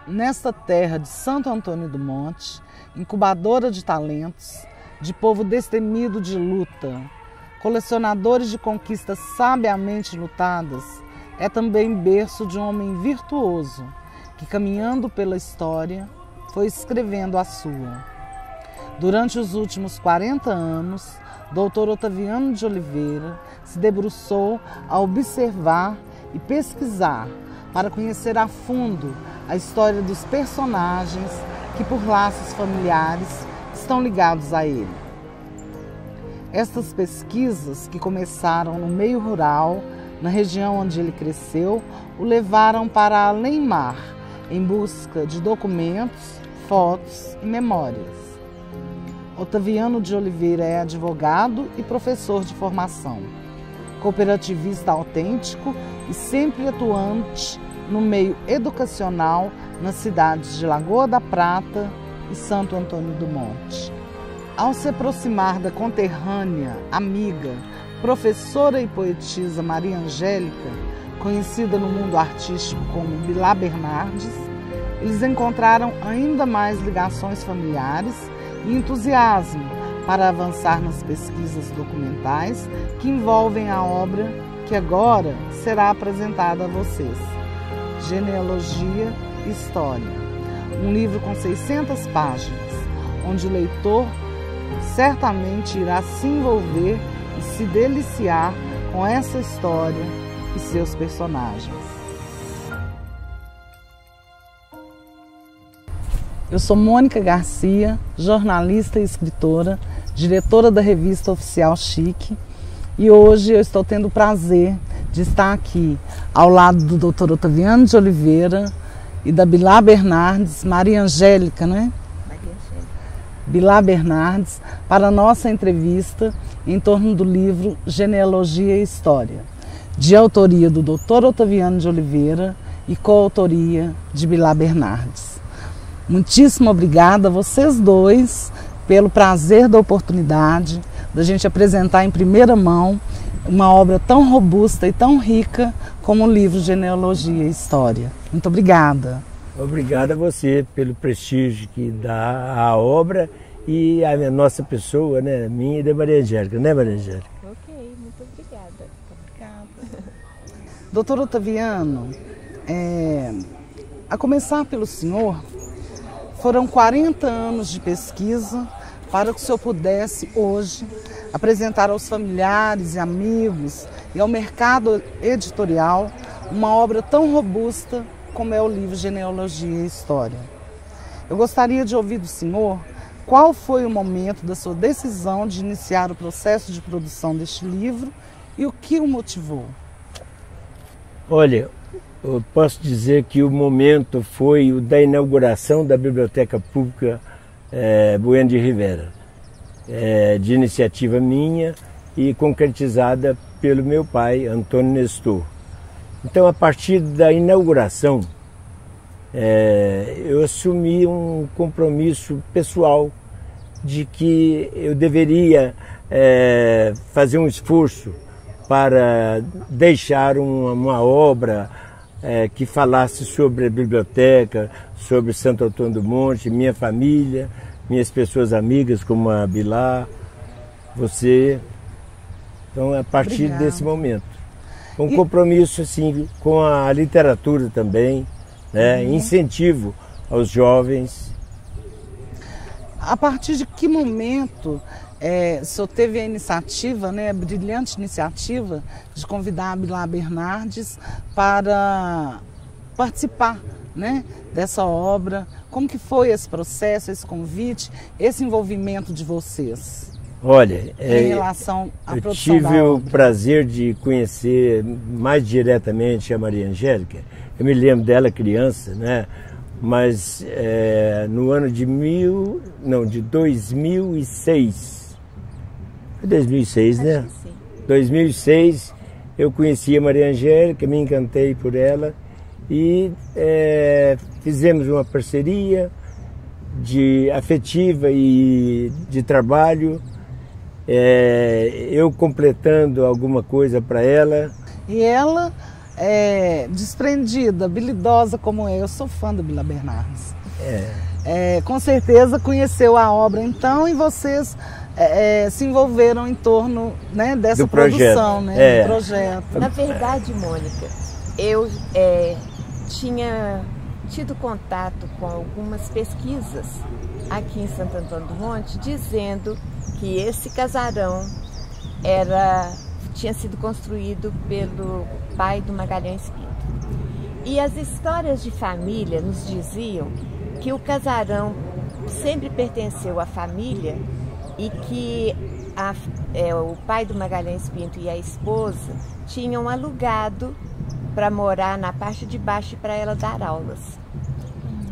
nesta terra de Santo Antônio do Monte, incubadora de talentos, de povo destemido de luta, colecionadores de conquistas sabiamente lutadas, é também berço de um homem virtuoso, que caminhando pela história, foi escrevendo a sua. Durante os últimos 40 anos, Dr. Otaviano de Oliveira se debruçou a observar e pesquisar para conhecer a fundo a história dos personagens que por laços familiares estão ligados a ele. Estas pesquisas, que começaram no meio rural, na região onde ele cresceu, o levaram para além-mar, em busca de documentos, fotos e memórias. Otaviano de Oliveira é advogado e professor de formação, cooperativista autêntico e sempre atuante no meio educacional nas cidades de Lagoa da Prata e Santo Antônio do Monte. Ao se aproximar da conterrânea, amiga, professora e poetisa Maria Angélica, conhecida no mundo artístico como Bilá Bernardes, eles encontraram ainda mais ligações familiares e entusiasmo para avançar nas pesquisas documentais que envolvem a obra que agora será apresentada a vocês. Genealogia e História, um livro com 600 páginas, onde o leitor certamente irá se envolver e se deliciar com essa história e seus personagens. Eu sou Mônica Garcia, jornalista e escritora, diretora da revista Oficial Chique, e hoje eu estou tendo o prazer de estar aqui ao lado do Dr. Otaviano de Oliveira e da Bilá Bernardes, Maria Angélica, né? Maria Angélica. Bilá Bernardes, para a nossa entrevista em torno do livro Genealogia e História, de autoria do Dr. Otaviano de Oliveira e coautoria de Bilá Bernardes. Muitíssimo obrigada a vocês dois pelo prazer da oportunidade da gente apresentar em primeira mão uma obra tão robusta e tão rica como o livro Genealogia e História. Muito obrigada. Obrigado a você pelo prestígio que dá à obra e à nossa pessoa, né? Minha e da Maria Angélica, né, Maria Angélica? Ok, muito obrigada. Obrigada. Doutor Otaviano, a começar pelo senhor, foram 40 anos de pesquisa para que o senhor pudesse hoje apresentar aos familiares e amigos e ao mercado editorial uma obra tão robusta como é o livro Genealogia e História. Eu gostaria de ouvir do senhor qual foi o momento da sua decisão de iniciar o processo de produção deste livro e o que o motivou. Olha, eu posso dizer que o momento foi o da inauguração da Biblioteca Pública Bueno de Rivera, de iniciativa minha e concretizada pelo meu pai, Antônio Nestor. Então, a partir da inauguração, eu assumi um compromisso pessoal de que eu deveria fazer um esforço para deixar uma obra que falasse sobre a biblioteca, sobre Santo Antônio do Monte, minha família, minhas pessoas amigas como a Bilá, você. Então, a partir desse momento. Um compromisso assim, com a literatura também, né? Incentivo aos jovens. A partir de que momento o senhor teve a iniciativa, né, a brilhante iniciativa de convidar a Bilá Bernardes para participar, né, dessa obra? Como que foi esse processo, esse convite, esse envolvimento de vocês? Olha, em relação à produção eu tive da o obra? prazer de conhecer mais diretamente a Maria Angélica. Eu me lembro dela criança, né? Mas no ano de 2006, 2006, né? 2006 eu conheci a Maria Angélica, me encantei por ela e fizemos uma parceria afetiva e de trabalho, eu completando alguma coisa para ela. E ela desprendida, habilidosa como eu sou fã da Bila Bernardes. Com certeza conheceu a obra então e vocês se envolveram em torno, né, dessa produção, né, do projeto. Na verdade, Mônica, eu tinha tido contato com algumas pesquisas aqui em Santo Antônio do Monte dizendo que esse casarão tinha sido construído pelo pai do Magalhães Pinto. E as histórias de família nos diziam que o casarão sempre pertenceu à família e que o pai do Magalhães Pinto e a esposa tinham alugado para morar na parte de baixo e para ela dar aulas.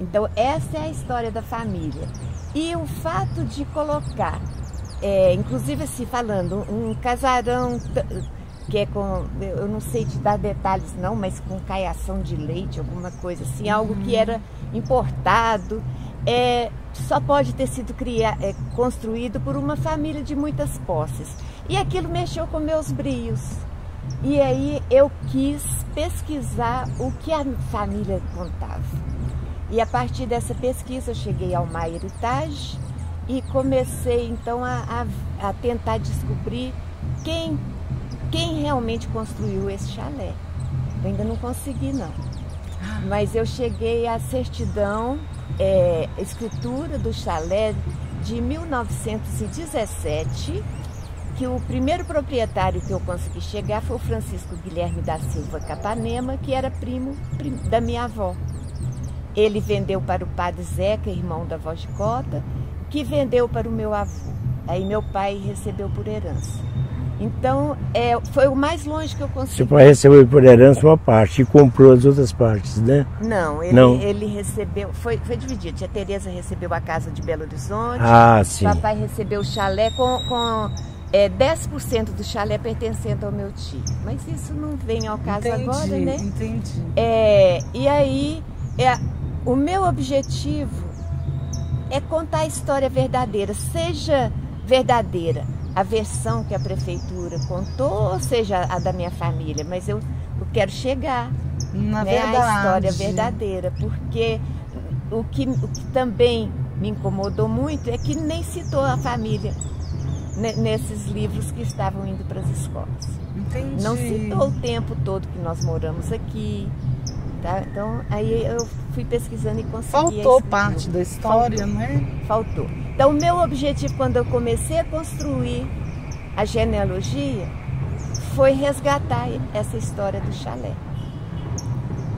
Então essa é a história da família. E o fato de colocar, inclusive assim falando, um casarão que é com, eu não sei te dar detalhes não, mas com caiação de leite, alguma coisa assim, algo que era importado, só pode ter sido construído por uma família de muitas posses. E aquilo mexeu com meus brios. E aí eu quis pesquisar o que a família contava. E a partir dessa pesquisa eu cheguei ao My Heritage e comecei então a tentar descobrir quem realmente construiu esse chalé. Eu ainda não consegui não, mas eu cheguei à certidão, escritura do chalé de 1917, que o primeiro proprietário que eu consegui chegar foi o Francisco Guilherme da Silva Capanema, que era primo da minha avó. Ele vendeu para o padre Zeca, irmão da avó de Cota, que vendeu para o meu avô. Aí meu pai recebeu por herança. Então, foi o mais longe que eu consegui. Seu pai recebeu por herança uma parte e comprou as outras partes, né? Não, ele recebeu, foi dividido. Tia Tereza recebeu a casa de Belo Horizonte. Ah, sim. Papai recebeu o chalé com 10% do chalé pertencendo ao meu tio. Mas isso não vem ao caso agora, né? Entendi. E aí, o meu objetivo é contar a história verdadeira, seja verdadeira a versão que a prefeitura contou, ou seja a da minha família, mas eu quero chegar na à história verdadeira, porque o que também me incomodou muito é que nem citou a família nesses livros que estavam indo para as escolas. Entendi. Não citou o tempo todo que nós moramos aqui. Tá? Então, aí eu fui pesquisando e consegui. Faltou parte da história, né? Faltou. Então, o meu objetivo, quando eu comecei a construir a genealogia, foi resgatar essa história do chalé.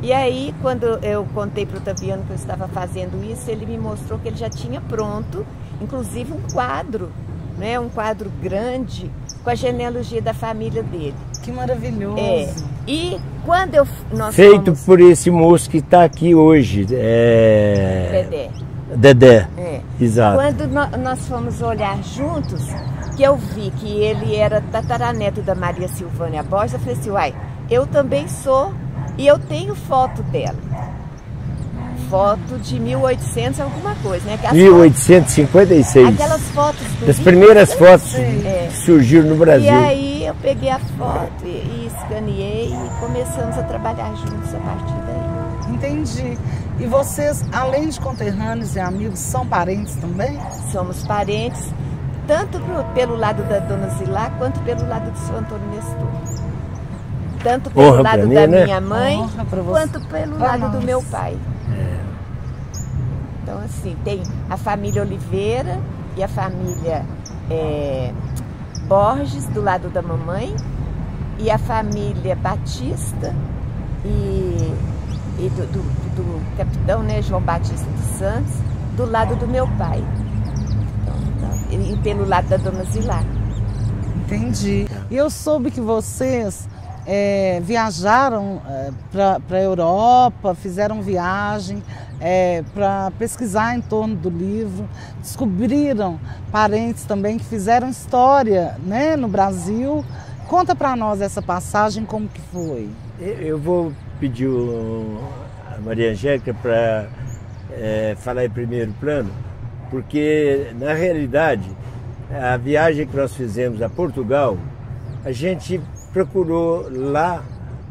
E aí, quando eu contei para o Taviano que eu estava fazendo isso, ele me mostrou que ele já tinha pronto, inclusive um quadro, né? Um quadro grande, com a genealogia da família dele. Que maravilhoso! E quando nós feito por esse moço que está aqui hoje, Dedé. Exato. Quando nós fomos olhar juntos, que eu vi que ele era tataraneto da Maria Silvânia Borges, eu falei assim, uai, eu também sou, e eu tenho foto dela. Foto de 1800 alguma coisa, né? 1856. Aquelas fotos das primeiras fotos que surgiram no Brasil. E aí eu peguei a foto e escaneei e começamos a trabalhar juntos a partir daí. Entendi. E vocês, além de conterrâneos e amigos, são parentes também? Somos parentes, tanto pelo lado da Dona Zilá, quanto pelo lado do seu Antônio Nestor. Tanto pelo lado da minha mãe, quanto pelo lado do meu pai. Então, assim, tem a família Oliveira e a família Borges, do lado da mamãe, e a família Batista e do capitão, né, João Batista dos Santos, do lado do meu pai. E pelo lado da Dona Zilá. Entendi. E eu soube que vocês viajaram para a Europa, fizeram viagem para pesquisar em torno do livro, descobriram parentes também que fizeram história, né, no Brasil. Conta para nós essa passagem, como que foi? Eu vou pedir a Maria Angélica para falar em primeiro plano, porque na realidade a viagem que nós fizemos a Portugal, a gente procurou lá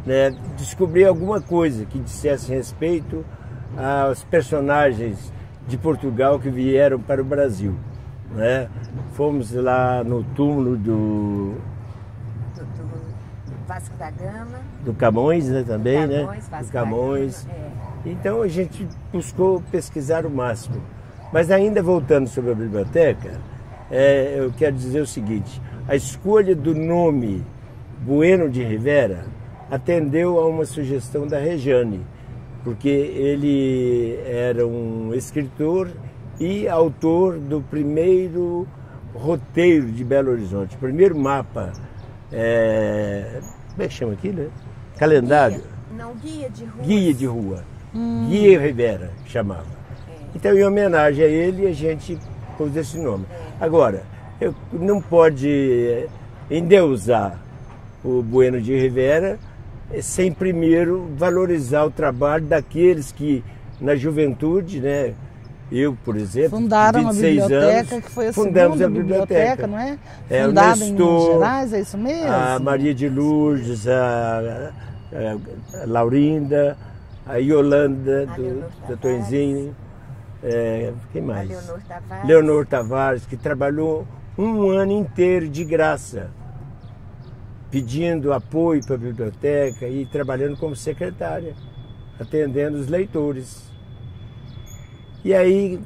né, descobrir alguma coisa que dissesse respeito aos personagens de Portugal que vieram para o Brasil, né? Fomos lá no túmulo do Vasco da Gama. Do Camões, né, também, Camões, né? Vasco Do Camões. da Gama, Então a gente buscou pesquisar o máximo. Mas ainda voltando sobre a biblioteca, eu quero dizer o seguinte: a escolha do nome Bueno de Rivera atendeu a uma sugestão da Rejane, porque ele era um escritor e autor do primeiro roteiro de Belo Horizonte, o primeiro mapa, como é que chama aquilo, né? Calendário. Guia de rua. Guia de rua. Guia Rivera chamava. Então, em homenagem a ele, a gente pôs esse nome. Agora, não pode endeusar o Bueno de Rivera sem primeiro valorizar o trabalho daqueles que, na juventude, né, eu, por exemplo, fundaram 26 a biblioteca, anos, que foi a fundamos segunda a biblioteca, não é? O Fundada em Nestor, Minas Gerais, é isso mesmo? a Maria de Lourdes, a Laurinda, a Yolanda, do Tonzinho, quem mais? Leonor Tavares, que trabalhou um ano inteiro de graça, pedindo apoio para a biblioteca e trabalhando como secretária, atendendo os leitores. E aí,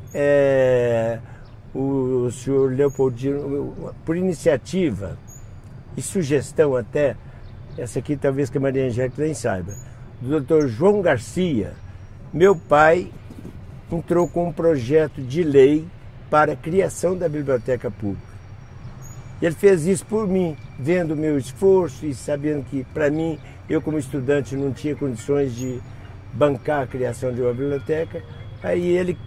o senhor Leopoldino, por iniciativa e sugestão até, essa aqui talvez que a Maria Angélica nem saiba, do Dr. João Garcia, meu pai entrou com um projeto de lei para a criação da biblioteca pública. Ele fez isso por mim, vendo o meu esforço e sabendo que, para mim, eu como estudante não tinha condições de bancar a criação de uma biblioteca. Aí ele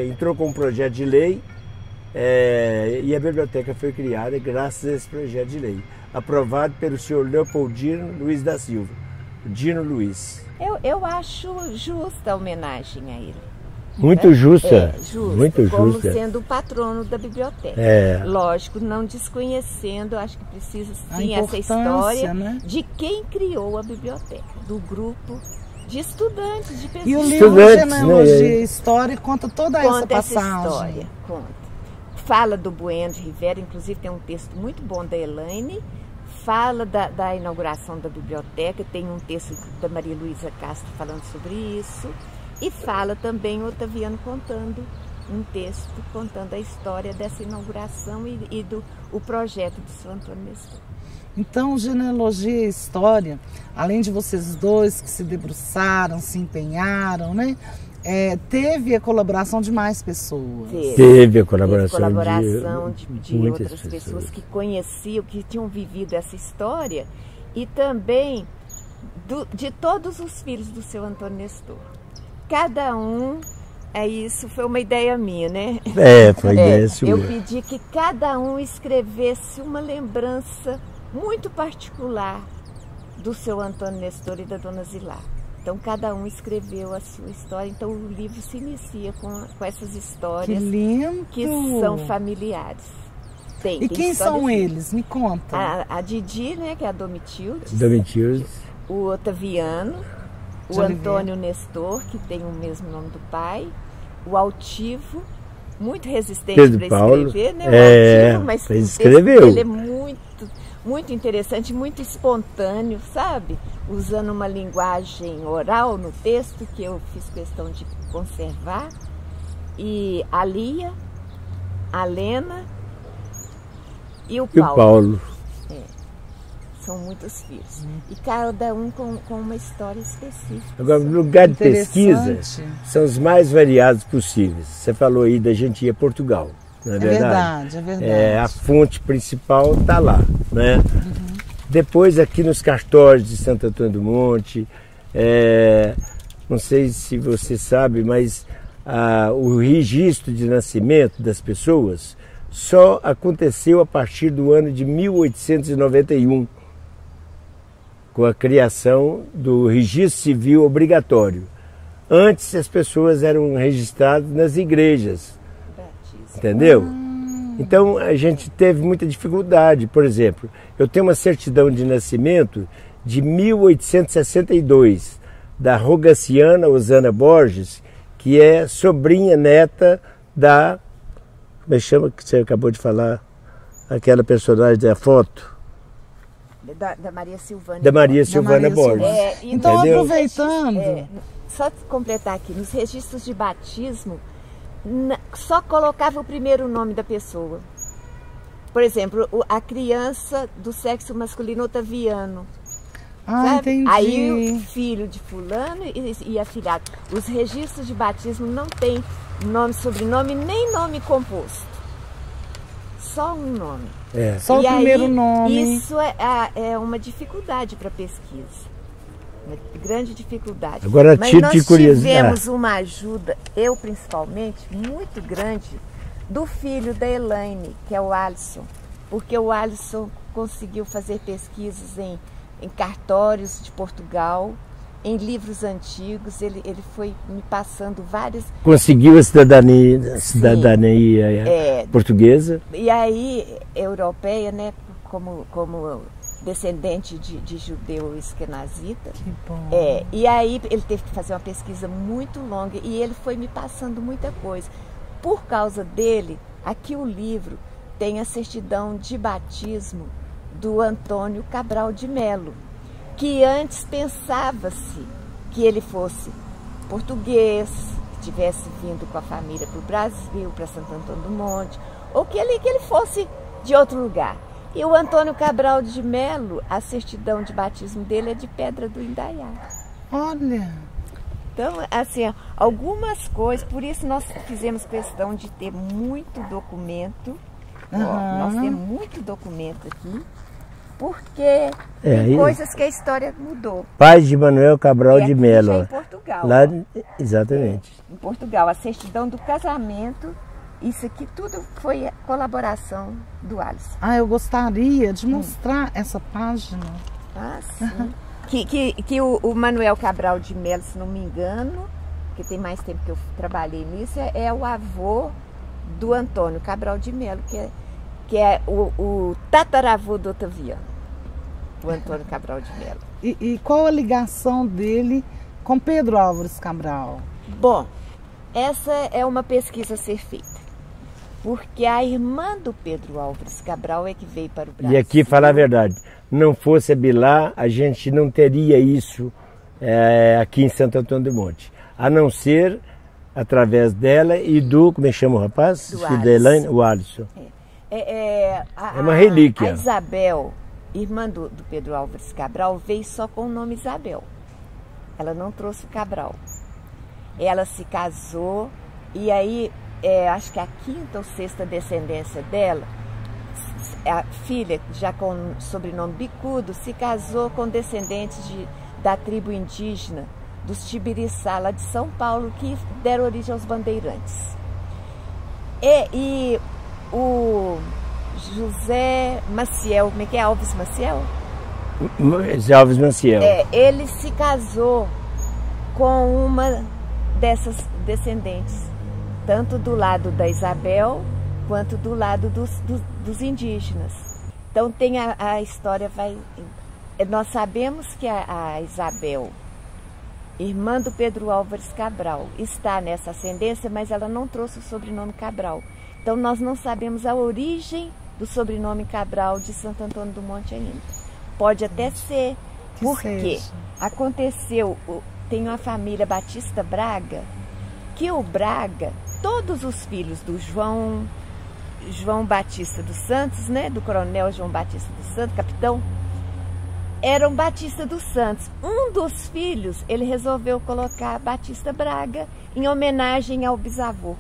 entrou com um projeto de lei e a biblioteca foi criada graças a esse projeto de lei, aprovado pelo senhor Leopoldino Luiz da Silva, Dino Luiz. Eu acho justa a homenagem a ele. Muito justa, muito como justa. Sendo o patrono da biblioteca. Lógico, não desconhecendo, acho que precisa sim essa história, né, de quem criou a biblioteca, do grupo de estudantes, de pessoas. E o livro Genealogia e História conta toda essa passagem. Essa história, conta. Fala do Bueno de Rivera, inclusive tem um texto muito bom da Elaine, fala da inauguração da biblioteca, tem um texto da Maria Luísa Castro falando sobre isso, e fala também o Otaviano contando um texto, contando a história dessa inauguração e o projeto de São Antônio Nestor. Então, Genealogia e História, além de vocês dois que se debruçaram, se empenharam, né? Teve a colaboração de mais pessoas. Teve a colaboração, de outras pessoas que conheciam, que tinham vivido essa história, e também de todos os filhos do seu Antônio Nestor. Cada um, isso foi uma ideia minha, né? Foi ideia sua. Eu pedi que cada um escrevesse uma lembrança muito particular do seu Antônio Nestor e da dona Zilar. Então, cada um escreveu a sua história. Então, o livro se inicia com essas histórias que são familiares. E quem são eles? Me conta. A Didi, né, que é a Domitildes. O Otaviano, o Antônio Nestor, que tem o mesmo nome do pai. O Altivo, muito resistente para escrever, né? O Altivo, mas escreveu. Ele é muito interessante, muito espontâneo, sabe? Usando uma linguagem oral no texto, que eu fiz questão de conservar. E a Lia, a Lena e o Paulo. São muitos filhos. E cada um com uma história específica. Agora, no lugar de pesquisa, são os mais variados possíveis. Você falou aí da gente ir a Portugal. Não é verdade? É verdade. A fonte principal está lá, né? Depois aqui nos cartórios de Santo Antônio do Monte, não sei se você sabe, mas o registro de nascimento das pessoas só aconteceu a partir do ano de 1891, com a criação do registro civil obrigatório. Antes as pessoas eram registradas nas igrejas. Entendeu? Então a gente teve muita dificuldade. Por exemplo, eu tenho uma certidão de nascimento de 1862, da Rogaciana Osana Borges, que é sobrinha neta da... Como é que chama que você acabou de falar? Aquela personagem da foto. Da Maria Silvana. Da Maria Silvana Borges. Então, entendeu? aproveitando... Só completar aqui, nos registros de batismo, só colocava o primeiro nome da pessoa. Por exemplo, a criança do sexo masculino Otaviano. Entendi. Aí o filho de fulano e afilhado. Os registros de batismo não tem nome, sobrenome, nem nome composto. Só um nome. Só o primeiro nome. Isso é uma dificuldade para pesquisa. Uma grande dificuldade. Agora, mas tipo nós de curiosidade. tivemos uma ajuda, eu principalmente, muito grande, do filho da Elaine, que é o Alisson. Porque o Alisson conseguiu fazer pesquisas em cartórios de Portugal, em livros antigos, ele foi me passando várias... Conseguiu a cidadania portuguesa. E aí, europeia, né, como descendente de judeu esquenazita. Que bom. E aí ele teve que fazer uma pesquisa muito longa e ele foi me passando muita coisa. Por causa dele, aqui o livro tem a certidão de batismo do Antônio Cabral de Melo, que antes pensava-se que ele fosse português, que tivesse vindo com a família para o Brasil, para Santo Antônio do Monte, ou que ele fosse de outro lugar. E o Antônio Cabral de Melo, a certidão de batismo dele é de Pedra do Indaiá. Olha! Então, assim, algumas coisas, por isso nós fizemos questão de ter muito documento. Nós temos muito documento aqui, porque tem coisas que a história mudou. Pai de Manuel Cabral de Melo. Já em Portugal. Lá, exatamente. Em Portugal, a certidão do casamento, isso aqui tudo foi colaboração do Alisson. Eu gostaria de mostrar essa página. Sim. Que o Manuel Cabral de Melo, se não me engano, que tem mais tempo que eu trabalhei nisso, é o avô do Antônio Cabral de Melo, que é o tataravô do Otaviano, o Antônio Cabral de Melo. E qual a ligação dele com Pedro Álvares Cabral? Bom, essa é uma pesquisa a ser feita, porque a irmã do Pedro Álvares Cabral é que veio para o Brasil. E aqui, falar a verdade, não fosse a Bilá, a gente não teria isso aqui em Santo Antônio do Monte, a não ser através dela e do, como é que chama o rapaz? Do Alisson. O Alisson. É uma relíquia. A Isabel, irmã do Pedro Álvares Cabral, veio só com o nome Isabel. Ela não trouxe o Cabral. Ela se casou e aí, acho que a quinta ou sexta descendência dela, a filha, já com sobrenome Bicudo, se casou com descendentes da tribo indígena dos Tibiriçá, lá de São Paulo, que deram origem aos bandeirantes. E o José Maciel, como é que é? Alves Maciel? Alves Maciel. Ele se casou com uma dessas descendentes, tanto do lado da Isabel, quanto do lado dos indígenas. Então tem a história, nós sabemos que a Isabel, irmã do Pedro Álvares Cabral, está nessa ascendência, mas ela não trouxe o sobrenome Cabral. Então nós não sabemos a origem do sobrenome Cabral de Santo Antônio do Monte ainda. Pode até ser, porque aconteceu, tem uma família Batista Braga, que o Braga, todos os filhos do João Batista dos Santos, né, do coronel João Batista dos Santos, capitão, eram Batista dos Santos. Um dos filhos, ele resolveu colocar Batista Braga em homenagem ao bisavô.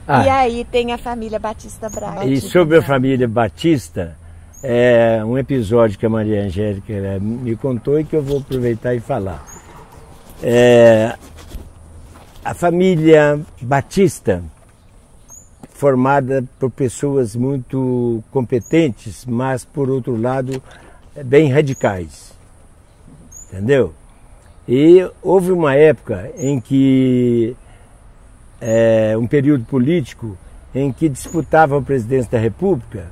E aí tem a família Batista Braga. E sobre a família Batista, um episódio que a Maria Angélica me contou e que eu vou aproveitar e falar. A família Batista, formada por pessoas muito competentes, mas por outro lado bem radicais, entendeu? E houve uma época em que, um período político, em que disputavam a presidência da República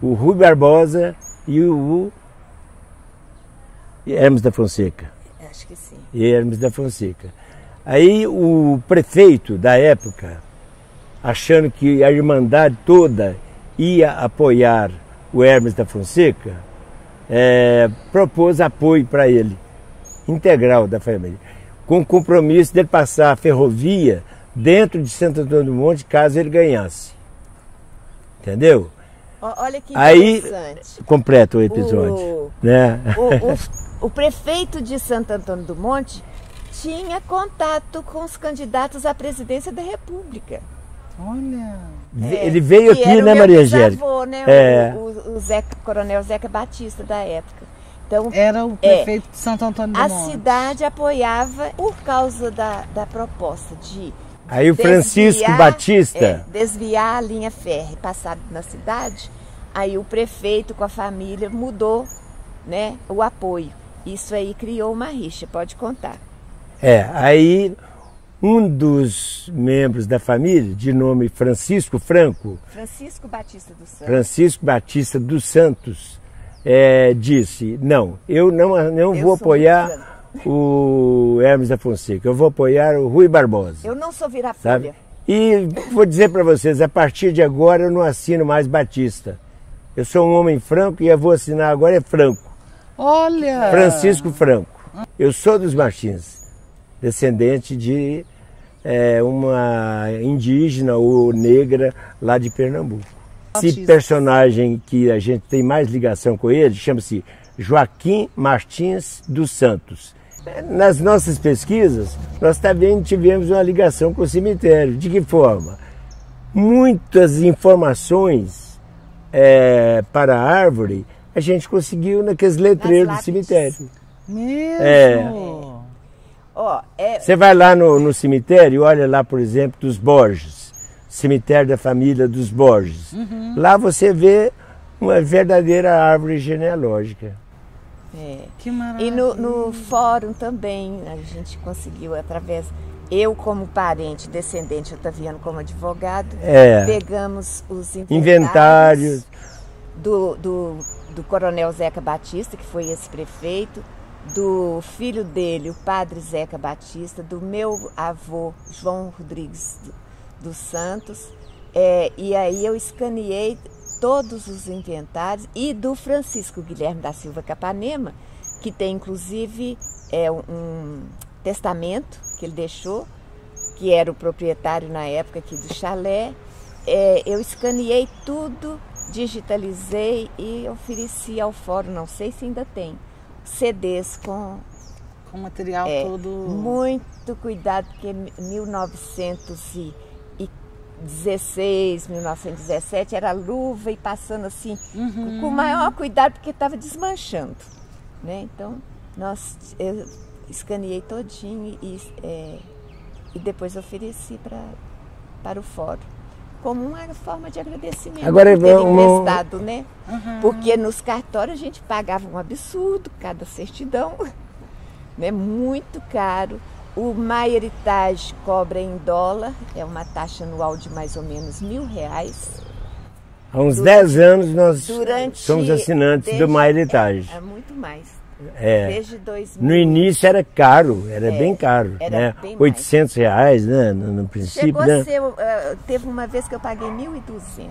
o Rui Barbosa e o Hermes da Fonseca. Acho que sim. Hermes da Fonseca. Aí o prefeito da época, achando que a Irmandade toda ia apoiar o Hermes da Fonseca, propôs apoio para ele, integral da família, com o compromisso de ele passar a ferrovia dentro de Santo Antônio do Monte, caso ele ganhasse. Entendeu? Olha que aí interessante. Completa o episódio. Né? O prefeito de Santo Antônio do Monte tinha contato com os candidatos à presidência da República. Olha. Ele veio aqui, né, Maria Angélica? Né, o Coronel Zeca Batista da época. Então, era o prefeito de Santo Antônio do Monte. A cidade apoiava por causa da proposta de aí o Francisco Batista desviar a linha férrea, passar na cidade. Aí o prefeito com a família mudou, né, o apoio. Isso aí criou uma rixa, pode contar. Aí um dos membros da família, de nome Francisco Batista dos Santos, disse, não, eu não vou apoiar o Hermes da Fonseca, eu vou apoiar o Rui Barbosa. Eu não sou vira-folha. E vou dizer para vocês, a partir de agora eu não assino mais Batista. Eu sou um homem franco e eu vou assinar agora Franco. Olha! Francisco Franco. Eu sou dos Martins, descendente de uma indígena ou negra lá de Pernambuco. Esse personagem que a gente tem mais ligação com ele chama-se Joaquim Martins dos Santos. Nas nossas pesquisas, nós também tivemos uma ligação com o cemitério. De que forma? Muitas informações para a árvore a gente conseguiu naqueles letreiros do cemitério. Mesmo? Você vai lá no cemitério e olha lá, por exemplo, dos Borges, cemitério da família dos Borges. Uhum. Lá você vê uma verdadeira árvore genealógica. Que maravilha. E no fórum também a gente conseguiu, através, eu como parente, descendente, Otaviano como advogado, pegamos os inventários do Coronel Zeca Batista, que foi esse prefeito, do filho dele, o padre Zeca Batista, do meu avô João Rodrigues dos Santos, e aí eu escaneei todos os inventários, e do Francisco Guilherme da Silva Capanema, que tem inclusive um testamento que ele deixou, que era o proprietário na época aqui do chalé. Eu escaneei tudo, digitalizei e ofereci ao fórum, não sei se ainda tem, CDs com material todo... Muito cuidado, porque 1916, 1917 era luva e passando assim, com o maior cuidado, porque estava desmanchando, né? Então, eu escaneei todinho e depois ofereci para o fórum, como uma forma de agradecimento por ter emprestado, né? Porque nos cartórios a gente pagava um absurdo, cada certidão, né? Muito caro. O MyHeritage cobra em dólar, é uma taxa anual de mais ou menos R$1.000. Há uns 10 anos nós somos assinantes do MyHeritage. Muito mais. Desde 2000. No início era caro, era bem caro, né? Bem R$800, né? No princípio. Chegou a ser, teve uma vez que eu paguei 1.200,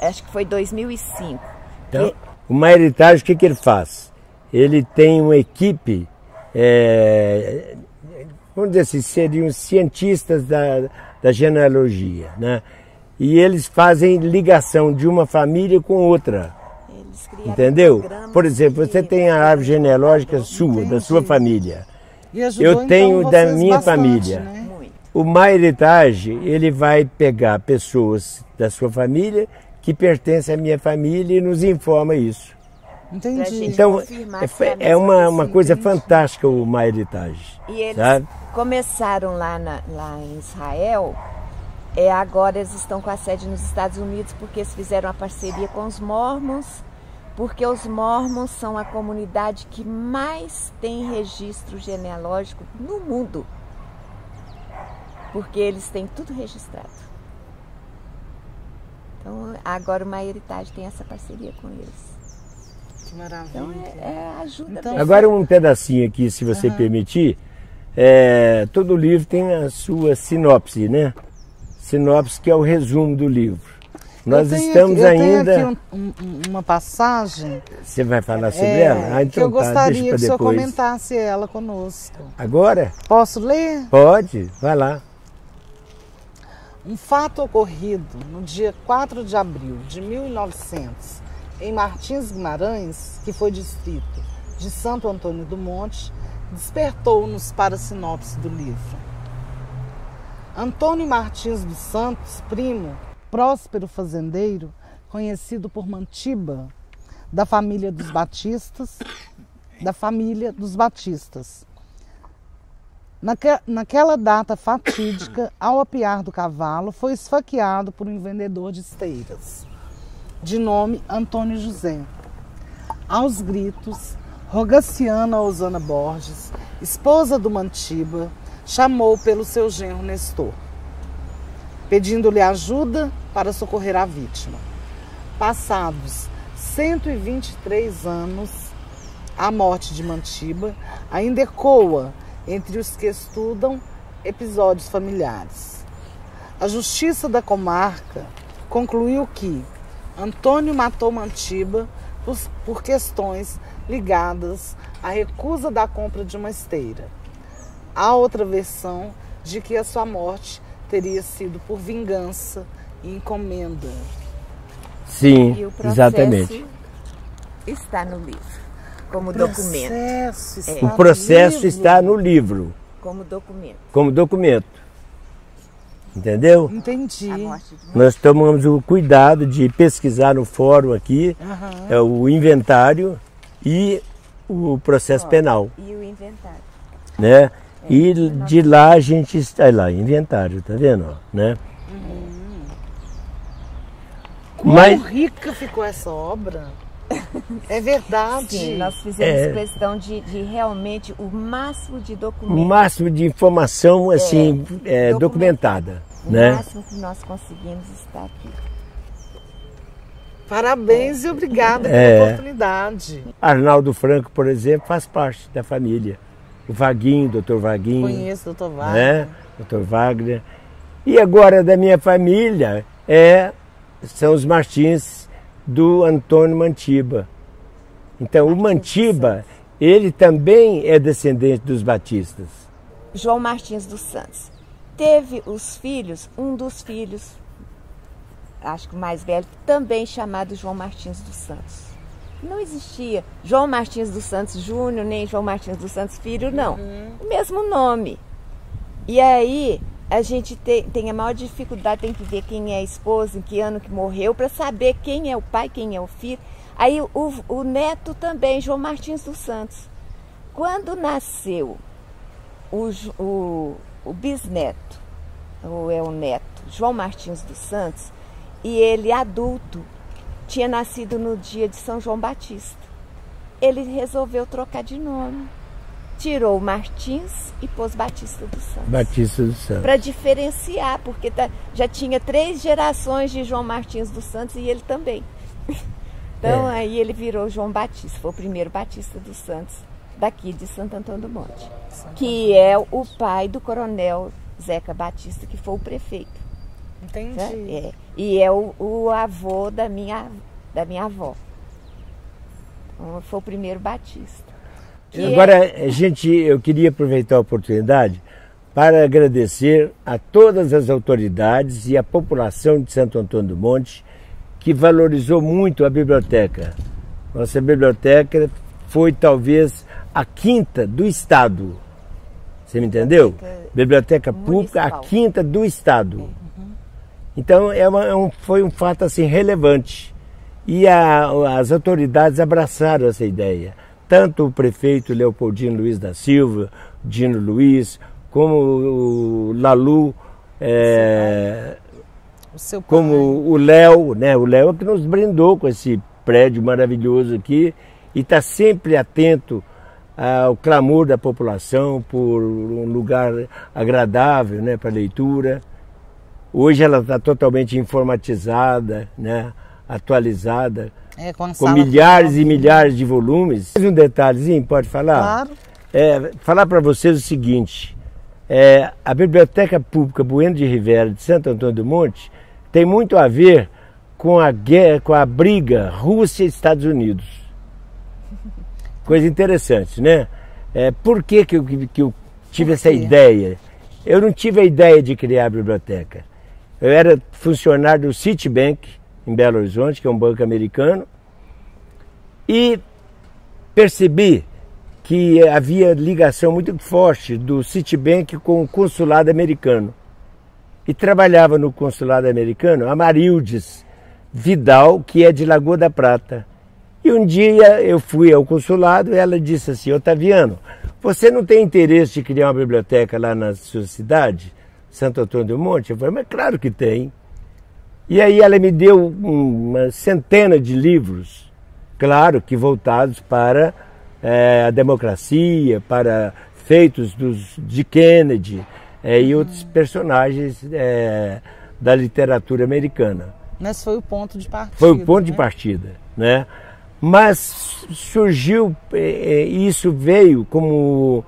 acho que foi 2005. Então, o MyHeritage, o que ele faz? Ele tem uma equipe, vamos dizer assim, seriam cientistas da genealogia, né? E eles fazem ligação de uma família com outra. Entendeu? Por exemplo, você tem a árvore genealógica sua, da sua família. Eu tenho da minha família. Né? O MyHeritage, ele vai pegar pessoas da sua família que pertencem à minha família e nos informa isso. Entendi. Então, é uma coisa fantástica o MyHeritage. E eles começaram lá em Israel, agora eles estão com a sede nos Estados Unidos, porque eles fizeram uma parceria com os Mormons, porque os Mormons são a comunidade que mais tem registro genealógico no mundo, porque eles têm tudo registrado. Então, agora o MyHeritage tem essa parceria com eles. Que maravilha. Então ajuda Então, bem. Agora um pedacinho aqui, se você permitir. Todo livro tem a sua sinopse, né? Sinopse que é o resumo do livro. Nós estamos ainda... Eu tenho aqui uma passagem... Você vai falar sobre ela? Então que eu gostaria que o senhor comentasse ela conosco. Agora? Posso ler? Pode, vai lá. Um fato ocorrido no dia 4 de abril de 1900, em Martins Guimarães, que foi distrito de Santo Antônio do Monte, despertou-nos para a sinopse do livro. Antônio Martins dos Santos, primo, próspero fazendeiro, conhecido por Mantiba, da família dos Batistas, Naquela data fatídica, ao apear do cavalo, foi esfaqueado por um vendedor de esteiras, de nome Antônio José. Aos gritos, Rogaciana Osana Borges, esposa do Mantiba, chamou pelo seu genro Nestor, pedindo-lhe ajuda para socorrer a vítima. Passados 123 anos, a morte de Mantiba ainda ecoa entre os que estudam episódios familiares. A justiça da comarca concluiu que Antônio matou Mantiba por questões ligadas à recusa da compra de uma esteira. Há outra versão de que a sua morte teria sido por vingança e encomenda. Sim, E o processo exatamente. está no livro, como documento. O processo está no livro, Como documento. como documento. Entendeu? Entendi. A morte de Nós tomamos o cuidado de pesquisar no fórum aqui o inventário e o processo penal, e o inventário. né? E de lá a gente está lá, inventário, tá vendo? Né? Como Mas rica ficou essa obra. É verdade. Sim, nós fizemos questão de realmente o máximo de o documentos. máximo de informação assim documentada, O né? máximo que nós conseguimos está aqui. Parabéns e obrigada pela oportunidade. Arnaldo Franco, por exemplo, faz parte da família. O Vaguinho, Dr. Vaguinho. Conheço o Dr. Wagner. Né? Dr. Wagner. E agora da minha família são os Martins do Antônio Mantiba. Então o Mantiba, ele também é descendente dos Batistas. João Martins dos Santos. Teve os filhos, um dos filhos, acho que o mais velho, também chamado João Martins dos Santos. Não existia João Martins dos Santos Júnior, nem João Martins dos Santos Filho, não. O mesmo nome. E aí a gente tem a maior dificuldade, tem que ver quem é a esposa, em que ano que morreu, para saber quem é o pai, quem é o filho. Aí o neto também, João Martins dos Santos. Quando nasceu o bisneto, ou é o neto, João Martins dos Santos, e ele adulto, tinha nascido no dia de São João Batista. Ele resolveu trocar de nome. Tirou Martins e pôs Batista dos Santos. Batista dos Santos. Para diferenciar, porque já tinha 3 gerações de João Martins dos Santos e ele também. Então aí ele virou João Batista. Foi o primeiro Batista dos Santos daqui de Santo Antônio do Monte. Que é o pai do coronel Zeca Batista, que foi o prefeito. Entendi. E é o avô da minha avó. Então, foi o primeiro Batista. Agora, eu queria aproveitar a oportunidade para agradecer a todas as autoridades e a população de Santo Antônio do Monte que valorizou muito a biblioteca. Nossa biblioteca foi talvez a 5ª do Estado. Você me entendeu? Biblioteca Pública, a 5ª do Estado. Então foi um fato assim relevante e as autoridades abraçaram essa ideia. Tanto o prefeito Leopoldino Luiz da Silva, Dino Luiz, como o Lalu, como o Léo, né? O Léo é que nos brindou com esse prédio maravilhoso aqui e está sempre atento ao clamor da população por um lugar agradável, né, para leitura. Hoje ela está totalmente informatizada, né, atualizada, com milhares e milhares de volumes. Mais um detalhezinho, pode falar? Claro. Falar para vocês o seguinte, a Biblioteca Pública Bueno de Rivera de Santo Antônio do Monte tem muito a ver com a guerra, com a briga Rússia e Estados Unidos. Coisa interessante, né? Por que eu tive essa ideia? Eu não tive a ideia de criar a biblioteca. Eu era funcionário do Citibank, em Belo Horizonte, que é um banco americano, e percebi que havia ligação muito forte do Citibank com o consulado americano. E trabalhava no consulado americano a Marildes Vidal, que é de Lagoa da Prata. E um dia eu fui ao consulado e ela disse assim: Otaviano, você não tem interesse de criar uma biblioteca lá na sua cidade, Santo Antônio do Monte? Eu falei, mas claro que tem. E aí ela me deu uma centena de livros, claro que voltados para a democracia, para feitos de Kennedy e outros personagens da literatura americana. Mas foi o ponto de partida. Foi o ponto de partida, né? Mas surgiu, isso veio como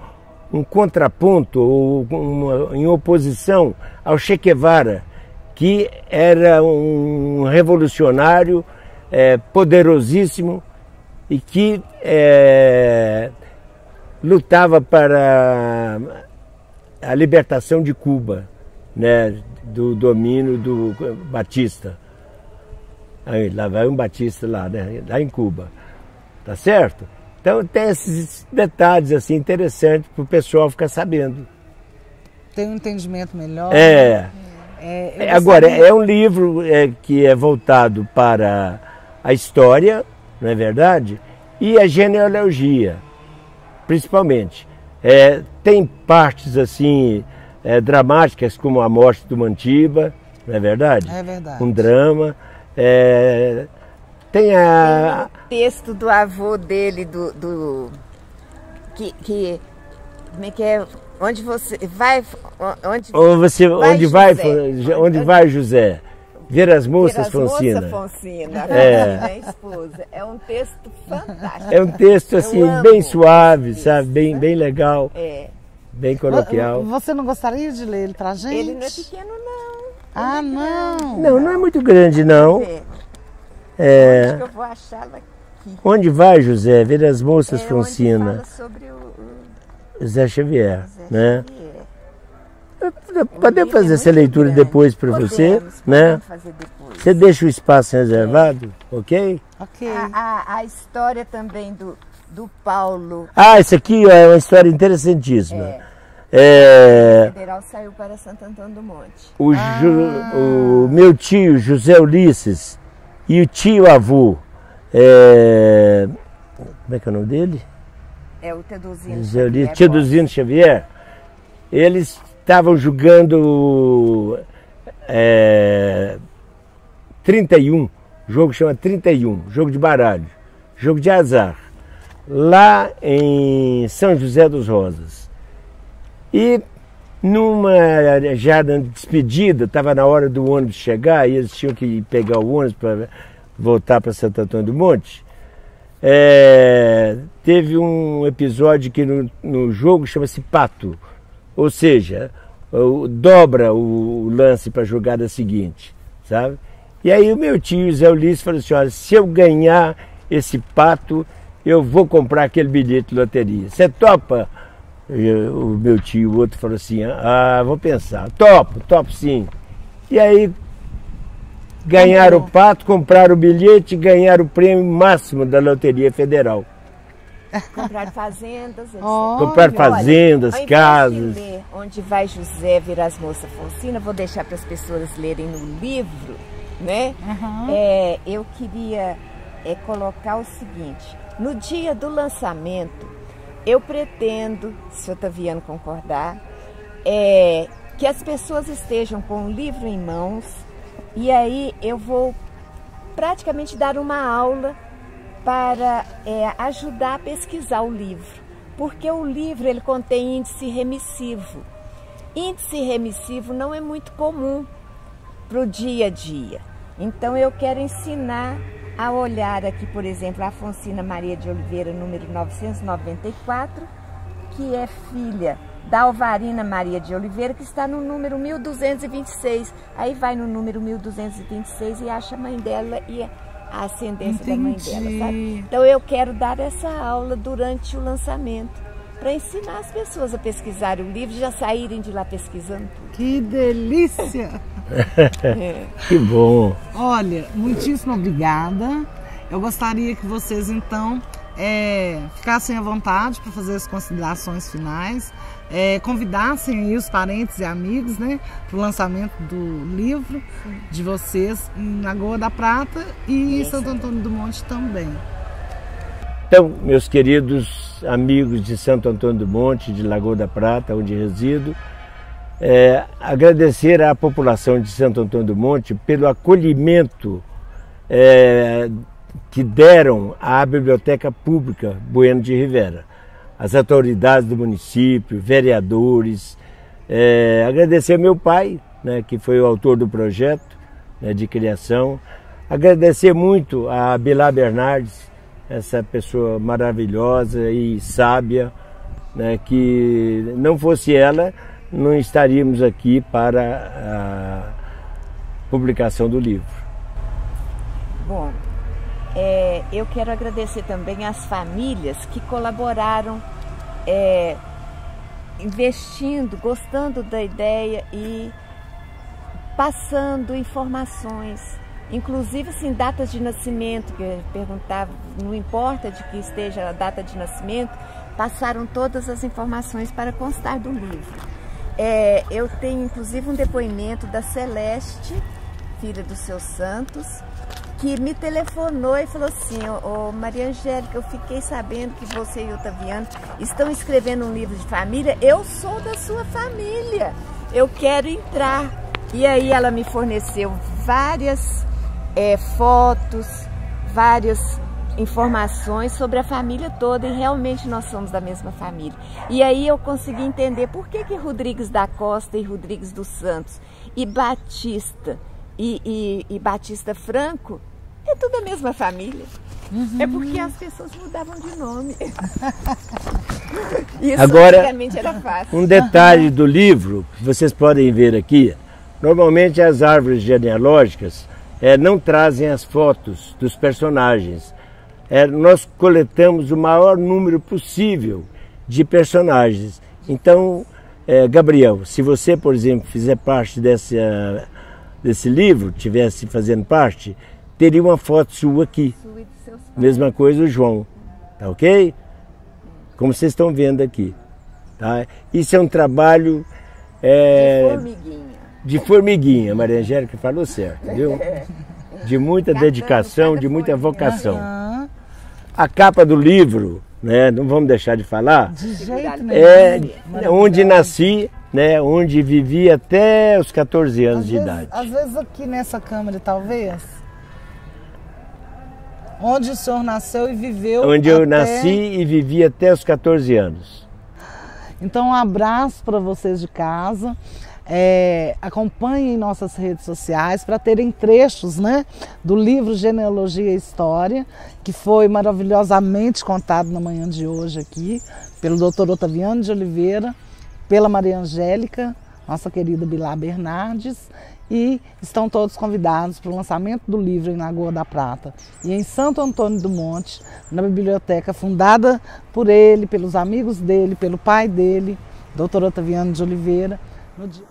um contraponto, ou em oposição ao Che Guevara, que era um revolucionário poderosíssimo e que lutava para a libertação de Cuba, né, do domínio do Batista. Aí, lá vai um Batista lá, né, lá em Cuba, tá certo? Então tem esses detalhes assim interessantes para o pessoal ficar sabendo. Tem um entendimento melhor. Agora, é um livro que é voltado para a história, não é verdade? E a genealogia, principalmente. Tem partes assim dramáticas, como a morte do Mantiba, não é verdade? É verdade. Um drama. Tem o texto do avô dele, como é que é? Onde você vai? Onde vai José? Ver as moças, Fonsina. Minha esposa. É um texto fantástico. É um texto assim bem suave, sabe? Bem legal. Bem coloquial. Você não gostaria de ler ele pra gente? Ele não é pequeno, não. Ah, não. Não é muito grande, não. Onde que eu vou achá-la aqui? Onde vai, José? Ver as moças, Fonsina. Onde fala sobre o José Xavier, né? Podemos fazer essa leitura depois para você, né? Fazer depois. Você deixa o espaço reservado, ok? Ok. A história também do Paulo. Isso aqui é uma história interessantíssima. O Federal saiu para Santo Antônio do Monte. O meu tio, José Ulisses, e o tio avô, como é que é o nome dele? O Teodosino Xavier. Teodosino Xavier. Eles estavam jogando 31, o jogo chama 31, jogo de baralho, jogo de azar, lá em São José dos Rosas. E já na despedida, estava na hora do ônibus chegar, e eles tinham que pegar o ônibus para voltar para Santo Antônio do Monte. Teve um episódio que no jogo chama-se pato, ou seja, dobra o lance para a jogada seguinte, sabe? E aí o meu tio, Zé Ulisses, falou assim, olha, se eu ganhar esse pato, eu vou comprar aquele bilhete de loteria. Você topa? O meu tio, o outro falou assim, vou pensar, topo sim. E aí ganharam o pato, compraram o bilhete e ganharam o prêmio máximo da Loteria Federal. Comprar fazendas, etc. Comprar fazendas, casas. Ler Onde vai José Ver as moças Fonsina, vou deixar para as pessoas lerem no livro, né? Eu queria colocar o seguinte, no dia do lançamento, eu pretendo, se o Otaviano concordar, que as pessoas estejam com o livro em mãos, e aí eu vou praticamente dar uma aula para ajudar a pesquisar o livro, porque o livro ele contém índice remissivo. Índice remissivo não é muito comum para o dia a dia, então eu quero ensinar a olhar aqui, por exemplo, a Afonsina Maria de Oliveira, número 994, que é filha da Alvarina Maria de Oliveira, que está no número 1226. Aí vai no número 1226 e acha a mãe dela e a ascendência da mãe dela, sabe? Então eu quero dar essa aula durante o lançamento, para ensinar as pessoas a pesquisar o livro e já saírem de lá pesquisando tudo. Que delícia! Que bom! Olha, muitíssimo obrigada. Eu gostaria que vocês, então, ficassem à vontade para fazer as considerações finais, convidassem aí os parentes e amigos, né, para o lançamento do livro de vocês em Lagoa da Prata e em Santo Antônio do Monte também. Então, meus queridos amigos de Santo Antônio do Monte, de Lagoa da Prata, onde resido, agradecer à população de Santo Antônio do Monte pelo acolhimento que deram à Biblioteca Pública Bueno de Rivera, as autoridades do município, vereadores, agradecer ao meu pai, né, que foi o autor do projeto, né, de criação, agradecer muito a Bilá Bernardes, essa pessoa maravilhosa e sábia, né, que não fosse ela, não estaríamos aqui para a publicação do livro. Bom, eu quero agradecer também às famílias que colaboraram, investindo, gostando da ideia e passando informações. Inclusive, assim, datas de nascimento, que eu perguntava, não importa de que esteja a data de nascimento, passaram todas as informações para constar do livro. Eu tenho, inclusive, um depoimento da Celeste, filha dos Seus Santos, que me telefonou e falou assim: ô Maria Angélica, eu fiquei sabendo que você e o Otaviano estão escrevendo um livro de família, eu sou da sua família, eu quero entrar. E aí ela me forneceu várias fotos, várias informações sobre a família toda, e realmente nós somos da mesma família. E aí eu consegui entender por que Rodrigues da Costa e Rodrigues dos Santos e Batista e Batista Franco é tudo a mesma família. É porque as pessoas mudavam de nome. Isso agora, antigamente era fácil. Um detalhe do livro, que vocês podem ver aqui, normalmente as árvores genealógicas não trazem as fotos dos personagens. Nós coletamos o maior número possível de personagens. Então, Gabriel, se você, por exemplo, fizer parte desse livro, tivesse fazendo parte, teria uma foto sua aqui. Mesma coisa o João, tá ok? Como vocês estão vendo aqui. Tá? Isso é um trabalho de formiguinha. De formiguinha, Maria Angélica falou certo, viu? De muita dedicação, de muita vocação. A capa do livro, né, não vamos deixar de falar, de jeito nenhum, onde nasci, né, onde vivi até os 14 anos de idade. Às vezes aqui nessa câmera, talvez. Onde o senhor nasceu e viveu. Onde eu nasci e vivi até os 14 anos. Então, um abraço para vocês de casa. Acompanhem nossas redes sociais para terem trechos, né, do livro Genealogia e História, que foi maravilhosamente contado na manhã de hoje aqui, pelo Dr. Otaviano de Oliveira, pela Maria Angélica, nossa querida Bilá Bernardes, e estão todos convidados para o lançamento do livro em Lagoa da Prata e em Santo Antônio do Monte, na biblioteca fundada por ele, pelos amigos dele, pelo pai dele, Dr. Otaviano de Oliveira, no dia